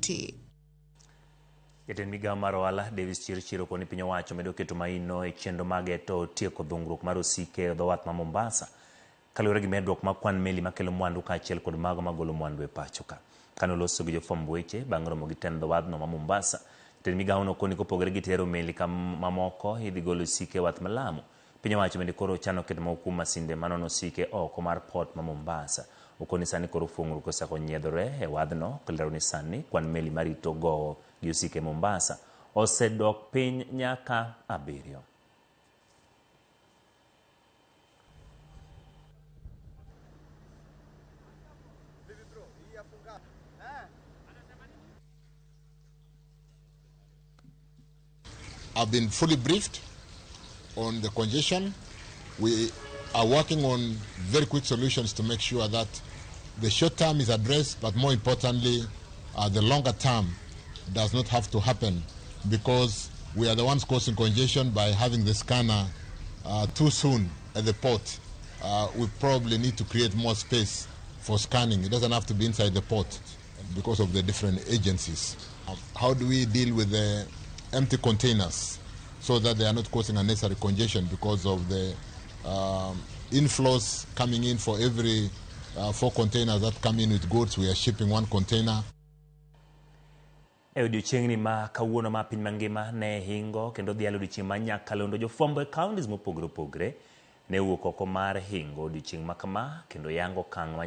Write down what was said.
kaunti. Jatend migawo mar ohala Davis Chirchiro koni piny owacho medo keto maino e chenro mage to tieko dhungruok mar osike e dho wath ma Mombasa kaluwore gi medruok ma kwan meli makelo mwandu kaachiel kod mago magolo mwandu e pacho ka. Kano loso gi jofwamb weche bang' romo gi tend dho wadhno ma Mombasa, jatend migawono koni kopogore gi tero meli mamoko idhi golo osike e wath ma Lamu. Piny owacho bende koro chano keto makum masinde manono osike oko mar port ma Mombasa. Okoni sani koro fuong'ruok oseko nyiedhore e wadhno kolero ni sani kwan meli marito go gi osike Mombasa osedok piny nyaka 7. I've been fully briefed on the congestion. We are working on very quick solutions to make sure that the short term is addressed, but more importantly, the longer term does not have to happen, because we are the ones causing congestion by having the scanner too soon at the port. We probably need to create more space for scanning. It doesn't have to be inside the port because of the different agencies. How do we deal with the empty containers so that they are not causing unnecessary congestion because of the inflows coming in? For every 4 containers that come in with goods, we are shipping 1 container. E odiochiengni ma kawuono ma piny mangima ne hingo kendo dhialo odiochieng' ma nyakalondo jofwambo e counties mopogore opogore ne wuok oko mar hingo odiochieng' ma kama kendo yango okang'